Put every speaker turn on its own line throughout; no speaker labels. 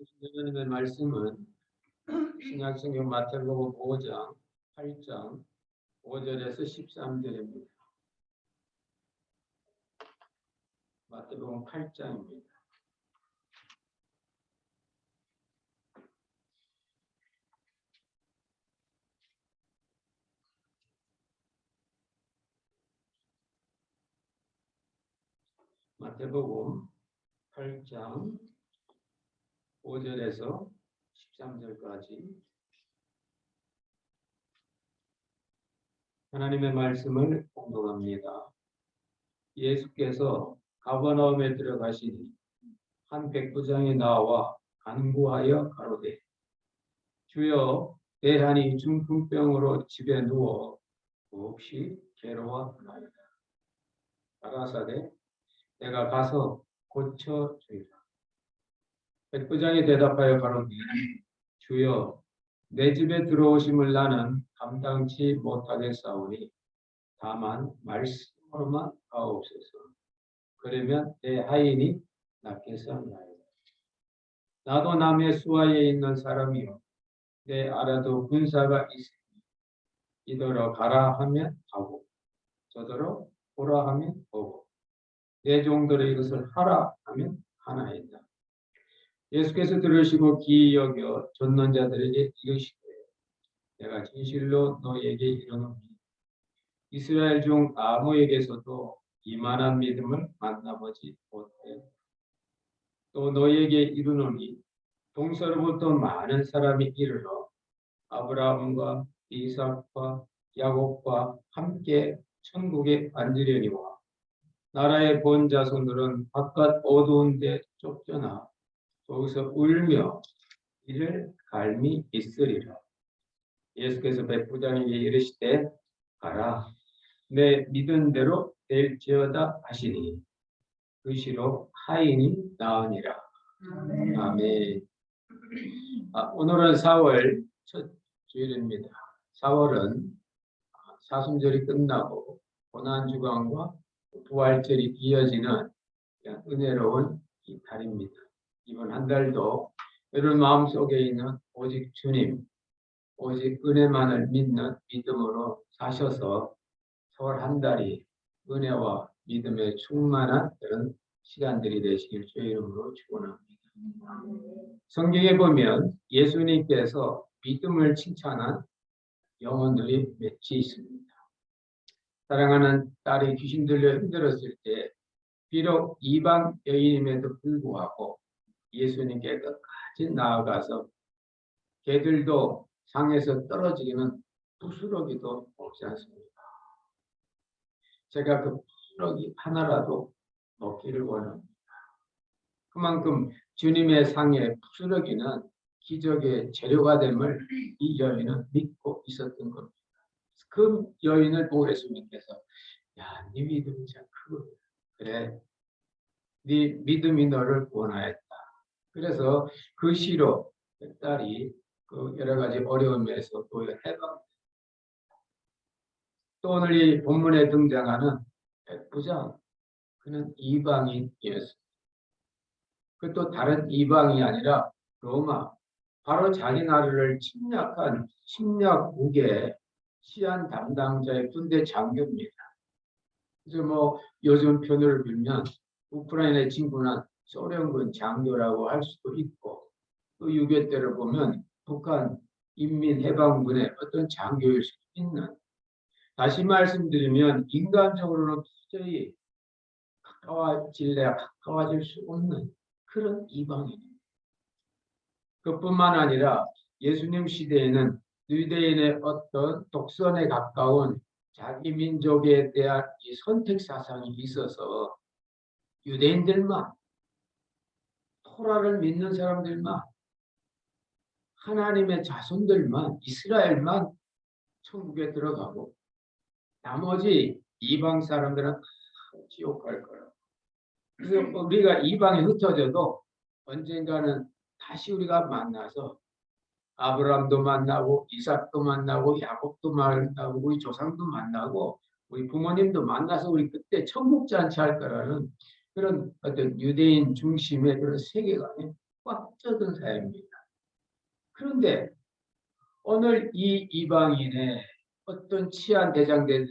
하나님의 말씀은 신약성경 마태복음 5장 8장 5절에서 13절입니다. 마태복음 8장입니다. 마태복음 8장 5절에서 13절까지 하나님의 말씀을 공독합니다. 예수께서 가버나움에 들어가시니 한 백부장이 나와 간구하여 가로되 주여 내 아니 중풍병으로 집에 누워 몹시 괴로워하나이다. 가라사대 내가 가서 고쳐주리라. 백부장이 대답하여 가로되 주여 내 집에 들어오심을 나는 감당치 못하겠사오니 다만 말씀으로만 하옵소서. 그러면 내 하인이 낫겠사옵나이다. 나도 남의 수하에 있는 사람이요 내 아래도 군사가 있으니 이더러 가라 하면 가고 저더러 보라 하면 보고 내 종들의 이것을 하라 하면 하나이다. 예수께서 들으시고 기이 여겨 좇는 자들에게 이르시되 내가 진실로 너에게 이르노니 이스라엘 중 아무에게서도 이만한 믿음을 만나보지 못해. 또 너에게 이르노니 동서로부터 많은 사람이 이르러 아브라함과 이삭과 야곱과 함께 천국에 앉으려니와 나라의 본 자손들은 바깥 어두운 데 쫓겨나 거기서 울며 이를 갈미 있으리라. 예수께서 백부장에게 이르시되 가라 내 믿은 대로 될지어다 하시니 그 시로 하인이 나으니라. 아멘. 오늘은 4월 첫 주일입니다. 4월은 사순절이 끝나고 고난주간과 부활절이 이어지는 은혜로운 이 달입니다. 이번 한 달도 여러분 마음속에 있는 오직 주님, 오직 은혜만을 믿는 믿음으로 사셔서 4월 한 달이 은혜와 믿음에 충만한 그런 시간들이 되시길 주의 이름으로 축원합니다. 성경에 보면 예수님께서 믿음을 칭찬한 영혼들이 몇 있습니다. 사랑하는 딸이 귀신 들려 힘들었을 때 비록 이방 여인임에도 불구하고 예수님께 끝까지 나아가서 개들도 상에서 떨어지기는 부스러기도 없지 않습니까? 제가 그 부스러기 하나라도 먹기를 원합니다. 그만큼 주님의 상에 부스러기는 기적의 재료가 됨을 이 여인은 믿고 있었던 겁니다. 그 여인을 보고 예수님께서 야, 네 믿음이 참 크고 그래, 네 믿음이 너를 구원하였다. 그래서 그 시로 그 딸이 그 여러 가지 어려움에서 또 해방. 또 오늘 이 본문에 등장하는 백부장, 그는 이방인이었습니다. 그것도 다른 이방이 아니라 로마, 바로 자기 나라를 침략한 침략국의 시한 담당자의 군대 장교입니다. 그래서 뭐 요즘 표현을 빌면 우크라이나에 진군한 소련군 장교라고 할 수도 있고 또 6.25 때를 보면 북한 인민해방군의 어떤 장교일 수도 있는, 다시 말씀드리면 인간적으로는 도저히 가까워질 수 없는 그런 이방인입니다. 그뿐만 아니라 예수님 시대에는 유대인의 어떤 독선에 가까운 자기 민족에 대한 이 선택 사상이 있어서 유대인들만, 토라를 믿는 사람들만, 하나님의 자손들만, 이스라엘만 천국에 들어가고 나머지 이방 사람들은 지옥 갈 거라고. 그래서 우리가 이방에 흩어져도 언젠가는 다시 우리가 만나서 아브라함도 만나고 이삭도 만나고 야곱도 만나고 우리 조상도 만나고 우리 부모님도 만나서 우리 그때 천국 잔치할 거라는 그런 어떤 유대인 중심의 그런 세계관이 꽉 젖은 사회입니다. 그런데 오늘 이 이방인의 어떤 치안 대장된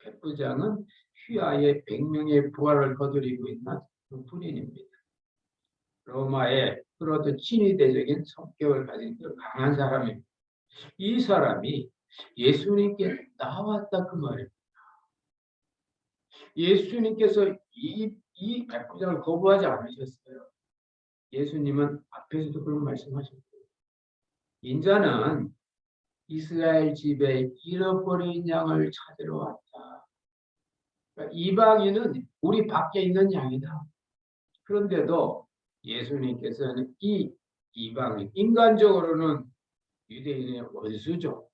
백부장은 휘하에 100명의 부하를 거느리고 있는 그 군인입니다. 로마의 그런 친위대적인 성격을 가진 그 강한 사람입니다. 이 사람이 예수님께 나왔다 그 말입니다. 예수님께서 이 백부장을 거부하지 않으셨어요. 예수님은 앞에서도 그런 말씀하셨어요. 인자는 이스라엘 집에 잃어버린 양을 찾으러 왔다. 그러니까 이방인은 우리 밖에 있는 양이다. 그런데도 예수님께서는 이 이방인, 인간적으로는 유대인의 원수죠.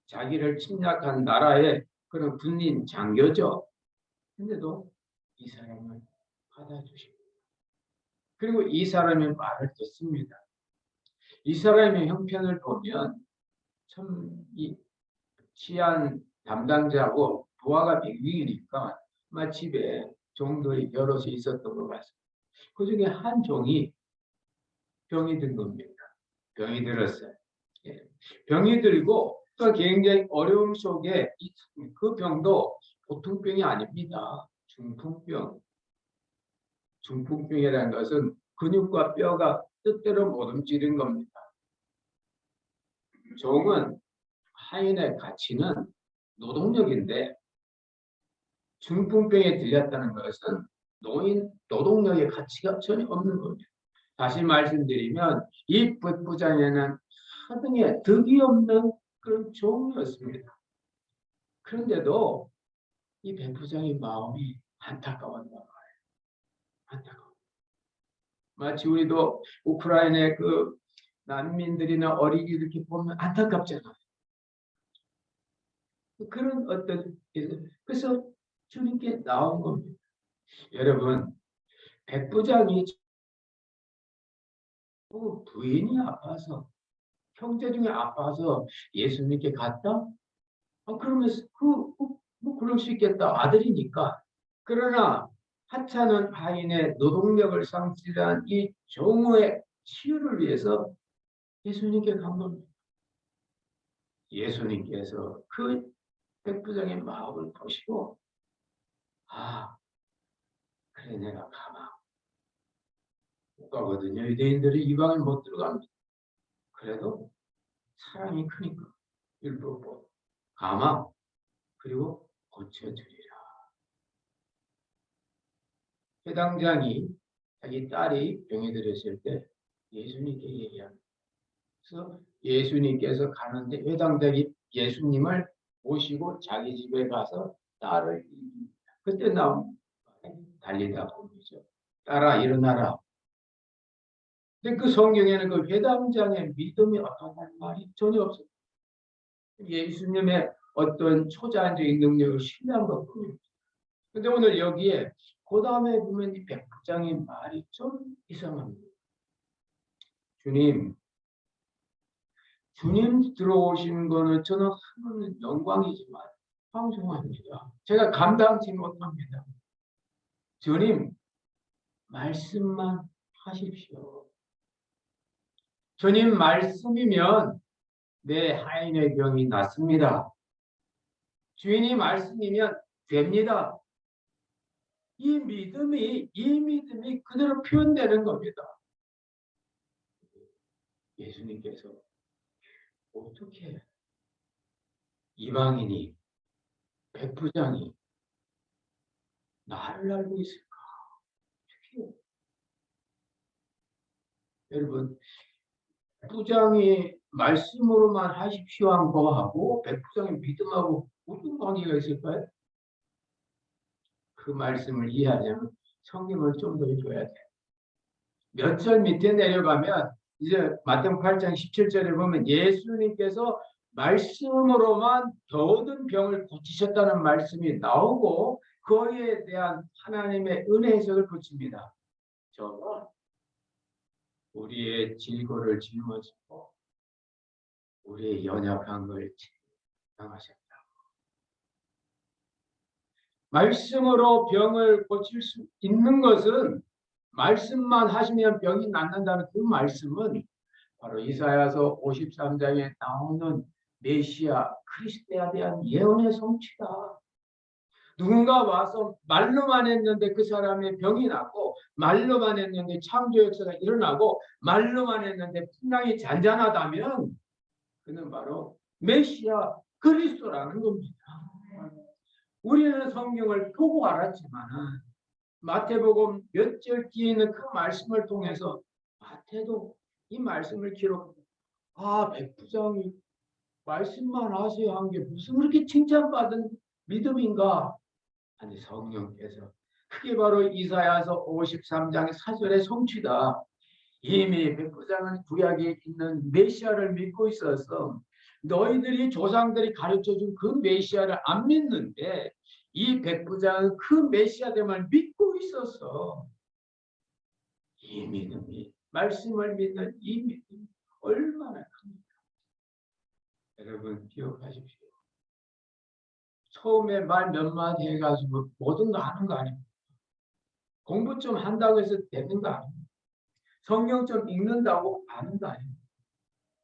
자기를 침략한 나라의 그런 군인 장교죠. 근데도 이 사람을 받아주십니다. 그리고 이 사람의 말을 듣습니다. 이 사람의 형편을 보면 참 이 치안 담당자하고 부하가 100명이니까 아마 집에 종들이 여럿이 있었던 것 같습니다. 그 중에 한 종이 병이 든 겁니다. 병이 들었어요. 예. 병이 들고 또 굉장히 어려움 속에 그 병도 보통 병이 아닙니다. 중풍병. 중풍병이라는 것은 근육과 뼈가 뜻대로 못 움직이는 겁니다. 종은 하인의 가치는 노동력인데 중풍병에 들렸다는 것은 노동력의 가치가 전혀 없는 겁니다. 다시 말씀드리면 이 백부장에는 하등의 덕이 없는 그런 종이었습니다. 그런데도 이 백부장의 마음이 안타까웠단 말이에요. 안타까워. 마치 우리도 우크라이나의 그 난민들이나 어린이들 이렇게 보면 안타깝잖아요. 그런 어떤 그래서 주님께 나온 겁니다. 여러분, 백부장이 부인이 아파서 형제 중에 아파서 예수님께 갔다? 그러면서 뭐 그럴 수 있겠다. 아들이니까. 그러나 하찮은 하인의 노동력을 상실한 이 종의 치유를 위해서 예수님께 간 겁니다. 예수님께서 그 백부장의 마음을 보시고 그래 내가 가마 못 가거든요. 유대인들이 이방에 못 들어갑니다. 그래도 사랑이 크니까 일부러 가마 그리고 고쳐주리라. 회당장이 자기 딸이 병에 들었을 때 예수님께 얘기합니다. 그래서 예수님께서 가는데 회당장이 예수님을 모시고 자기 집에 가서 딸을 그때 나온 달리다 보이죠. 딸아 일어나라. 근데 그 성경에는 그 회당장의 믿음이 어떠한 말이 전혀 없어요. 예수님의 어떤 초자연적인 능력을 신뢰한 것뿐입니다. 근데 오늘 여기에 그 다음에 보면 이 백부장의 말이 좀 이상합니다. 주님 들어오신 거는 저는 하는 영광이지만 방송합니다. 제가 감당치 못합니다. 주님 말씀만 하십시오. 주님 말씀이면 내 하인의 병이 낫습니다. 주인이 말씀이면 됩니다. 이 믿음이 그대로 표현되는 겁니다. 예수님께서 어떻게 이방인이 백부장이 나를 알고 있을까? 여러분 백부장이 말씀으로만 하십시오 한 거하고 백부장의 믿음하고 무슨 관계가 있을까요? 그 말씀을 이해하려면 성경을 좀 더 읽어야 돼요. 몇 절 밑에 내려가면 이제 마태복음 8장 17절에 보면 예수님께서 말씀으로만 모든 병을 고치셨다는 말씀이 나오고 그에 대한 하나님의 은혜 해석을 붙입니다. 저는 우리의 질고를 짊어지고 우리의 연약한 걸 당하셨다. 말씀으로 병을 고칠 수 있는 것은 말씀만 하시면 병이 낫는다는 그 말씀은 바로 이사야서 53장에 나오는 메시아 그리스도에 대한 예언의 성취다. 누군가 와서 말로만 했는데 그 사람의 병이 낫고, 말로만 했는데 창조 역사가 일어나고, 말로만 했는데 풍랑이 잔잔하다면 그는 바로 메시아 그리스도라는 겁니다. 우리는 성경을 보고 알았지만 마태복음 몇 절 뒤에 있는 그 말씀을 통해서 마태도 이 말씀을 기록, 백부장이 말씀만 하세요 한 게 무슨 그렇게 칭찬받은 믿음인가? 아니, 성령께서 그게 바로 이사야서 53장 4절의 성취다. 이미 백부장은 구약에 있는 메시아를 믿고 있어서 너희들이 조상들이 가르쳐준 그 메시아를 안 믿는데, 이 백부장은 그 메시아됨을 믿고 있어서 이 믿음이, 말씀을 믿는 이 믿음이 얼마나 큽니까? 여러분 기억하십시오. 처음에 말 몇 마디 해가지고 모든 거 아는 거 아닙니까? 공부 좀 한다고 해서 되는 거 아닙니까? 성경 좀 읽는다고 아는 거 아닙니까?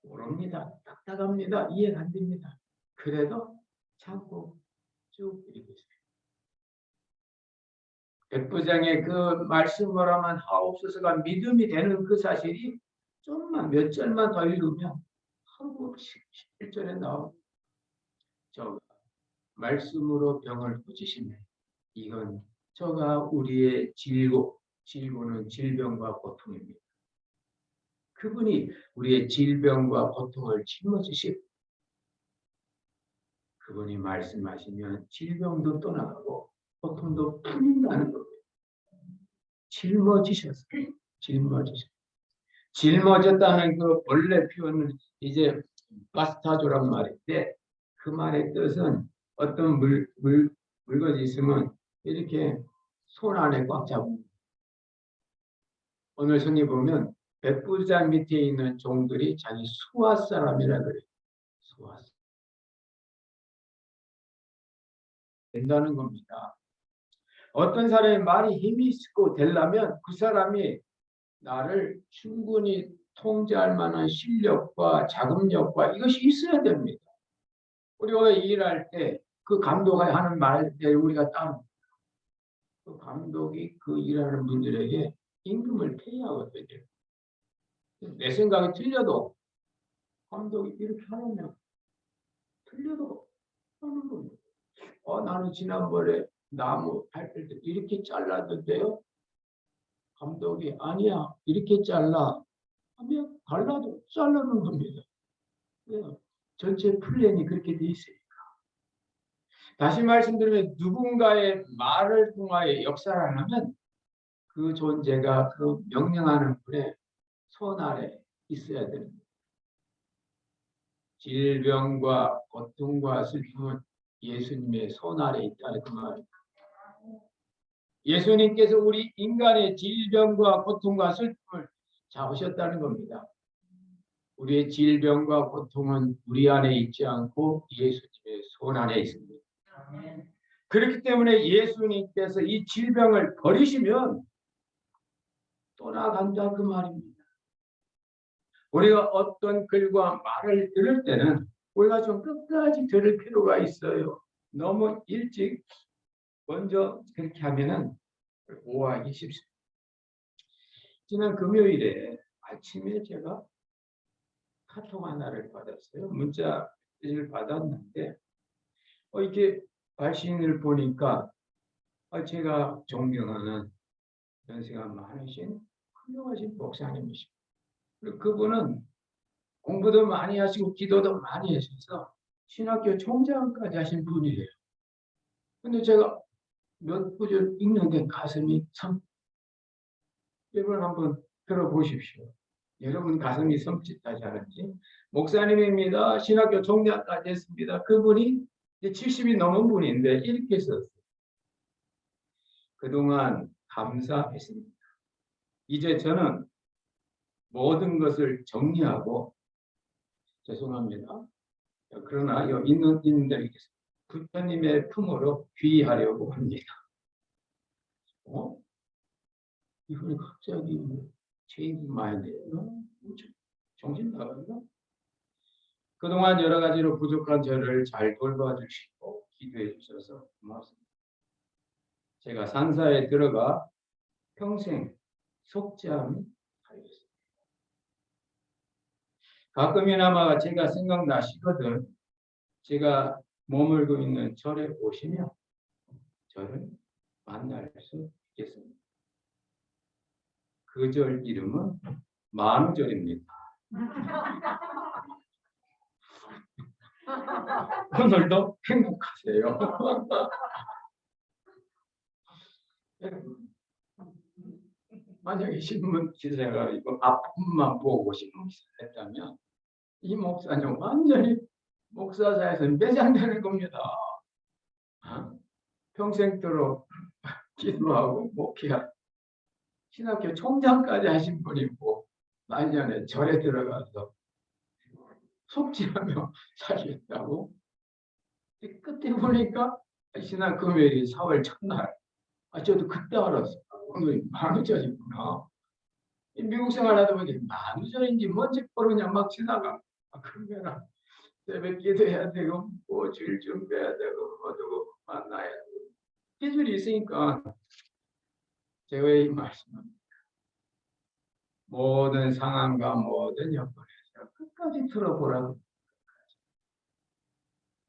모릅니다. 딱딱합니다. 이해가 안 됩니다. 그래도 참고 쭉 읽고 있어요. 백부장의 그 말씀을 하면 하옵소서가 믿음이 되는 그 사실이 좀만 몇 절만 더 읽으면 하루 11절에 나오고, 저 말씀으로 병을 고치시면 이건 저가 우리의 질고는 질병과 고통입니다. 그분이 우리의 질병과 고통을 짊어지시고, 그분이 말씀하시면 질병도 떠나가고 고통도 풀린다는 겁니다. 짊어지셨어요. 짊어졌다는 그 원래 표현은 이제 바스타조란 말인데, 그 말의 뜻은 어떤 물건이 있으면 이렇게 손 안에 꽉 잡고, 오늘 성경 보면 백부장 밑에 있는 종들이 자기 수하 사람이라 그래요. 수하 된다는 겁니다. 어떤 사람의 말이 힘이 있고 되려면 그 사람이 나를 충분히 통제할 만한 실력과 자금력과 이것이 있어야 됩니다. 우리가 일할 때 그 감독이 하는 말대로 우리가 따르고, 그 감독이 그 일하는 분들에게 임금을 페이하거든요. 내 생각이 틀려도 감독이 이렇게 하면 틀려도 하는 겁니다. 나는 지난번에 나무 밟을 때 이렇게 잘랐는데요. 감독이 아니야 이렇게 잘라 하면 달라도 자르는 겁니다. 전체 플랜이 그렇게 돼 있어요. 다시 말씀드리면 누군가의 말을 통하여 역사를 하면 그 존재가 그 명령하는 분의 손 아래 있어야 됩니다. 질병과 고통과 슬픔은 예수님의 손 아래 있다는 그 말입니다. 예수님께서 우리 인간의 질병과 고통과 슬픔을 잡으셨다는 겁니다. 우리의 질병과 고통은 우리 안에 있지 않고 예수님의 손 안에 있습니다. 그렇기 때문에 예수님께서 이 질병을 버리시면 떠나간다 그 말입니다. 우리가 어떤 글과 말을 들을 때는 우리가 좀 끝까지 들을 필요가 있어요. 너무 일찍 먼저 그렇게 하면은 오하기 쉽습니다. 지난 금요일에 아침에 제가 카톡 하나를 받았어요. 문자를 받았는데 이렇게 발신을 보니까 제가 존경하는 연세가 많으신 훌륭하신 목사님이십니다. 그분은 공부도 많이 하시고 기도도 많이 하셔서 신학교 총장까지 하신 분이에요. 근데 제가 몇 구절 읽는데 가슴이 참, 여러분 한번 들어보십시오. 여러분 가슴이 섬찟하지 않은지. 목사님입니다. 신학교 총장까지 했습니다. 그분이 이제 70이 넘은 분인데 이렇게 썼어요. 그동안 감사했습니다. 이제 저는 모든 것을 정리하고, 죄송합니다. 그러나 있는 대로 부처님의 품으로 귀하려고 합니다. 이분이 갑자기 체인 마인드예요. 정신 나갔나? 그동안 여러 가지로 부족한 저를 잘 돌봐주시고 기도해 주셔서 고맙습니다. 제가 산사에 들어가 평생 속죄함이 하겠습니다. 가끔이나마 제가 생각나시거든 제가 머물고 있는 절에 오시면 저를 만날 수 있겠습니다. 그 절 이름은 만우절입니다. 오늘도 행복하세요. 만약에 신문 기사가 이거 앞부분만 보고 신문 기사를 했다면 이 목사는 완전히 목사사에서 매장되는 겁니다. 평생도록 기도하고 목회하고 신학교 총장까지 하신 분이고 말년에 절에 들어가서 속죄하며 살겠다고. 그때 보니까 신학 금요일이 4월 첫날. 저도 그때 알았어요. 오늘 만우절이구나. 미국 생활하다 보니 만우절인지 뭔지 모르냐 막 지나가. 그러면 새벽 기도해야 되고 뭐 주일 준비해야 되고 뭐 누구 만나야 되고 계절이 있으니까 제가 이 말씀은 모든 상황과 모든 여건에서 끝까지 들어보라고.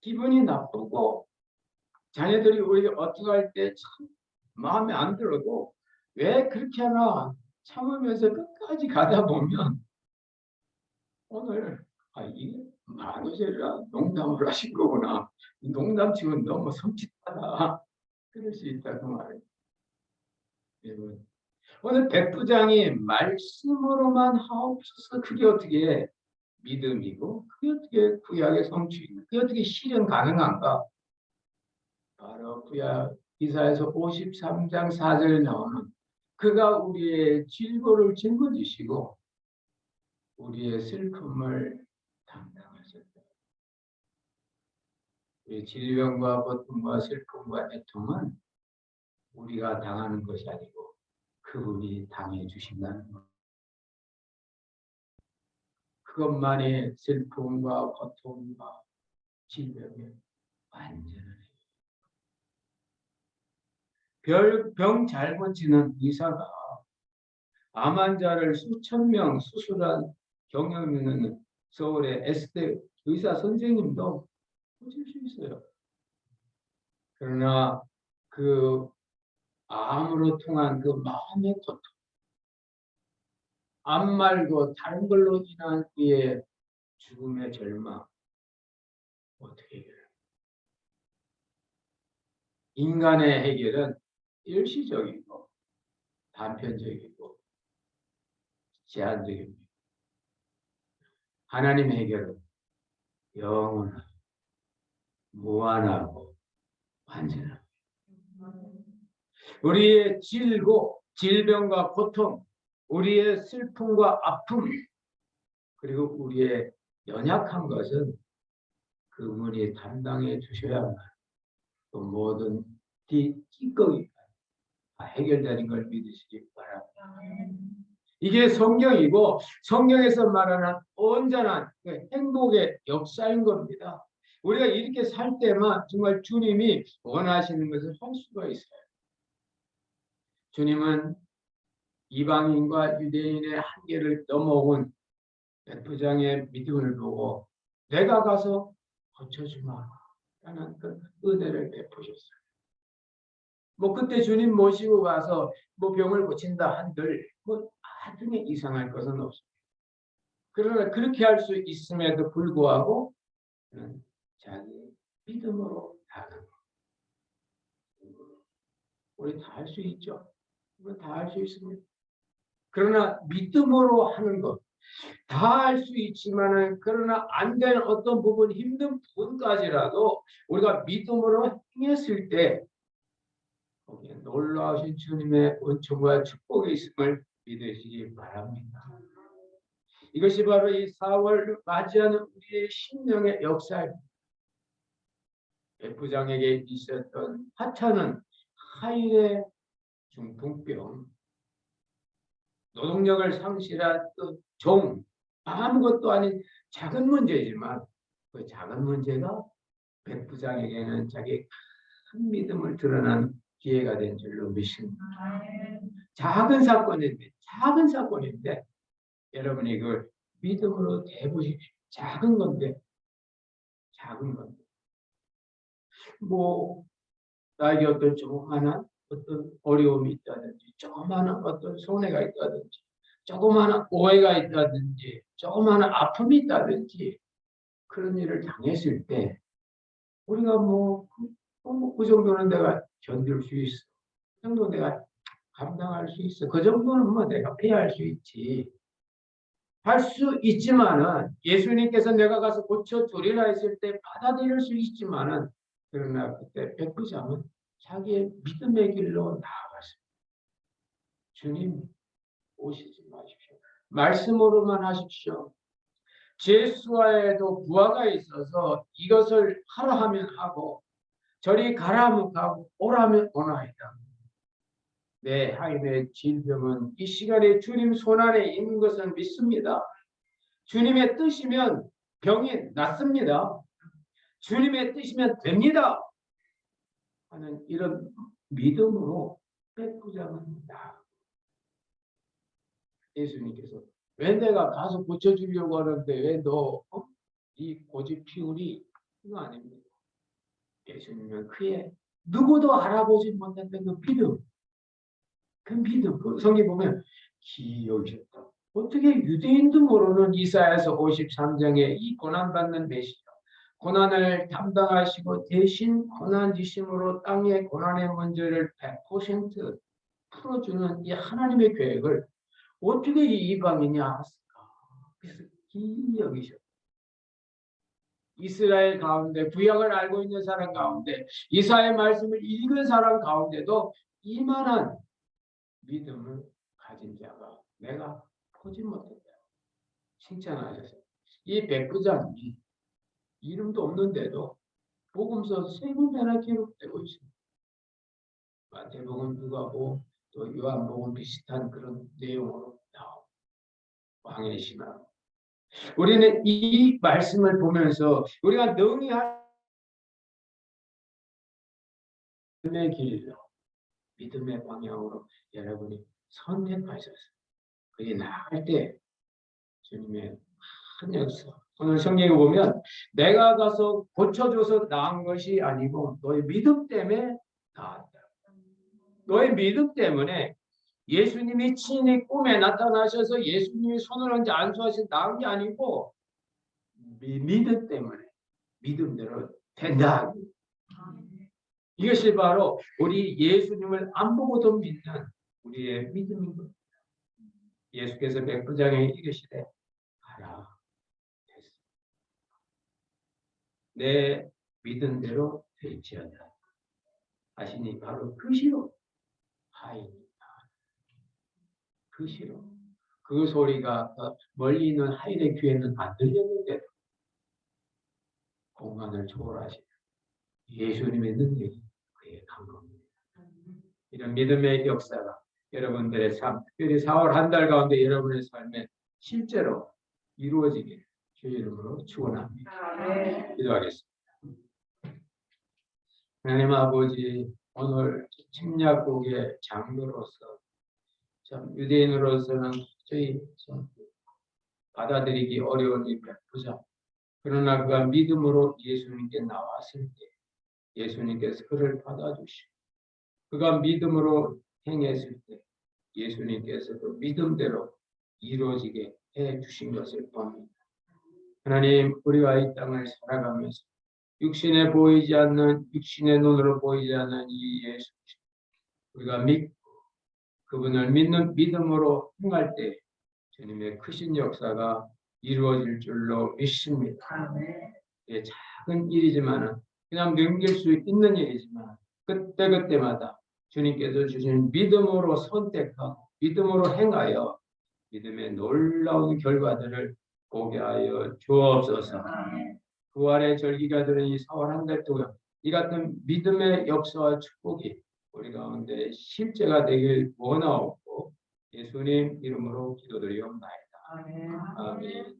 기분이 나쁘고 자녀들이 우리가 어떻게 할 때 참 마음에 안 들어도 왜 그렇게 하나 참으면서 끝까지 가다 보면 오늘 이게 만우절이라 농담을 하신 거구나. 농담치고는 너무 섬찟하다. 그럴 수 있다 그 말이에요. 여러분 오늘 백부장이 말씀으로만 하옵소서. 그게 어떻게 믿음이고 그게 어떻게 구약의 성취이고 그게 어떻게 실현 가능한가? 바로 구약 이사야서 53장 4절에 나오는 그가 우리의 질고를 짊어지시고 우리의 슬픔을 담당하셨다. 우리의 질병과 고통과 슬픔과 애통은 우리가 당하는 것이 아니고 그분이 당해 주신다는 것. 그것만이 슬픔과 고통과 질병의 완전한 병 잘 고치는 의사가 암 환자를 수천 명 수술한 경험 있는 서울의 에스테 의사 선생님도 고칠 수 있어요. 그러나 그 암으로 통한 그 마음의 고통, 암 말고 다른 걸로 인한 그의 죽음의 절망 어떻게 해결해요? 인간의 해결은 일시적이고 단편적이고 제한적입니다. 하나님의 해결은 영원하고 무한하고 완전합니다. 우리의 질병과 고통, 우리의 슬픔과 아픔, 그리고 우리의 연약한 것은 그분이 담당해 주셔야만 또 모든 찌꺼기가 해결되는 걸 믿으시기 바랍니다. 이게 성경이고 성경에서 말하는 온전한 행복의 역사인 겁니다. 우리가 이렇게 살 때만 정말 주님이 원하시는 것을 할 수가 있어요. 주님은 이방인과 유대인의 한계를 넘어온 백부장의 믿음을 보고 내가 가서 고쳐주마 라는 그 은혜를 베푸셨어요. 뭐 그때 주님 모시고 가서 뭐 병을 고친다 한들 뭐 나중에 이상할 것은 없습니다. 그러나 그렇게 할 수 있음에도 불구하고 자기 믿음으로 나가는 우리 다 할 수 있죠. 우리 다 할 수 있습니다. 그러나 믿음으로 하는 것 다 할 수 있지만은 그러나 안 되는 어떤 부분 힘든 부분까지라도 우리가 믿음으로 행했을 때 거기에 놀라우신 주님의 은총과 축복이 있음을 믿으시기 바랍니다. 이것이 바로 이 4월 맞이하는 우리의 심령의 역사입니다. 백부장에게 있었던 하찮은 하일의 중풍병 노동력을 상실한 종, 아무것도 아닌 작은 문제지만 그 작은 문제가 백부장에게는 자기의 큰 믿음을 드러난 기회가 된 줄로 믿습니다. 작은 사건인데 여러분이 그 믿음으로 대보십시오. 작은 건데 뭐 나에게 어떤 조그마한 어떤 어려움이 있다든지, 조그마한 어떤 손해가 있다든지, 조그마한 오해가 있다든지, 조그마한 아픔이 있다든지, 그런 일을 당했을 때 우리가 그 정도는 내가 견딜 수 있어. 그 정도 내가 감당할 수 있어. 그 정도는 뭐 내가 피할 수 있지. 할 수 있지만은 예수님께서 내가 가서 고쳐주리라 했을 때 받아들일 수 있지만은 그러나 그때 백부장은 자기의 믿음의 길로 나아갔습니다. 주님 오시지 마십시오. 말씀으로만 하십시오. 제수와에도 부하가 있어서 이것을 하라 하면 하고 저리 가라 하면 가고 오라면 오나이다. 내 하인의 질병은 이 시간에 주님 손안에 있는 것을 믿습니다. 주님의 뜻이면 병이 낫습니다. 주님의 뜻이면 됩니다. 하는 이런 믿음으로 백부장은 나. 예수님께서 왜 내가 가서 고쳐주려고 하는데 왜 너 이 고집 피우리? 이거 아닙니다. 예수님은 그의 누구도 알아보지 못했던 그 믿음, 그 성경 보면 기여주셨다. 어떻게 유대인도 모르는 이사야서 53장에 이 고난받는 메시아, 고난을 담당하시고 대신 고난지심으로 땅의 고난의 문제를 100% 풀어주는 이 하나님의 계획을 어떻게 이 이방인이 알았을까? 그래서 기여기셨다. 이스라엘 가운데 구약을 알고 있는 사람 가운데 이사야의 말씀을 읽은 사람 가운데도 이만한 믿음을 가진 자가 내가 보지 못했다. 칭찬하셨어요. 이 백부장이 이름도 없는데도 복음서 3군데나 기록되고 있습니다. 마태복음, 누가복음, 또 요한복음 비슷한 그런 내용으로 나오고 왕의 신앙. 우리는 이 말씀을 보면서 우리가 능히 할 믿음의 길로 믿음의 방향으로 여러분이 선택하셨어요. 그게 나갈 때 주님의 큰 역사. 오늘 성경에 보면 내가 가서 고쳐줘서 나은 것이 아니고 너의 믿음 때문에 나았다. 너의 믿음 때문에 예수님이 친히 꿈에 나타나셔서 예수님이 손을 얹어 안수하신 나은 게 아니고 믿음 때문에 믿음대로 된다. 이것이 바로 우리 예수님을 안 보고도 믿는 우리의 믿음인 겁니다. 예수께서 백부장에 이르시되 가라. 내 믿은 대로 될지어다 하시니 바로 그 시로 하인이다. 그 시로 그 소리가 멀리 있는 하인의 귀에는 안 들렸는데도 공간을 초월하시는 예수님의 능력이 그에 간 겁니다. 이런 믿음의 역사가 여러분들의 삶, 특별히 4월 한 달 가운데 여러분의 삶에 실제로 이루어지길 주의 이름으로 축원합니다. 기도하겠습니다. 하나님 아버지, 오늘 침략국의 장로로서 참 유대인으로서는 도저히 받아들이기 어려운 이 백부장, 그러나 그가 믿음으로 예수님께 나왔을 때 예수님께서 그를 받아주시고 그가 믿음으로 행했을 때 예수님께서 그 믿음대로 이루어지게 해주신 것을 봅니다. 하나님, 우리가 이 땅을 살아가면서 육신의 눈으로 보이지 않는 이 예수, 우리가 믿고 그분을 믿는 믿음으로 행할 때 주님의 크신 역사가 이루어질 줄로 믿습니다. 예, 작은 일이지만 그냥 넘길 수 있는 일이지만 그때그때마다 주님께서 주신 믿음으로 선택하고 믿음으로 행하여 믿음의 놀라운 결과들을 보게 하여 주옵소서. 부활의 절기가 되는 이 4월 한 달 동안 이 같은 믿음의 역사와 축복이 우리 가운데 실제가 되길 원하옵고 예수님 이름으로 기도드리옵나이다.
아멘.
아멘.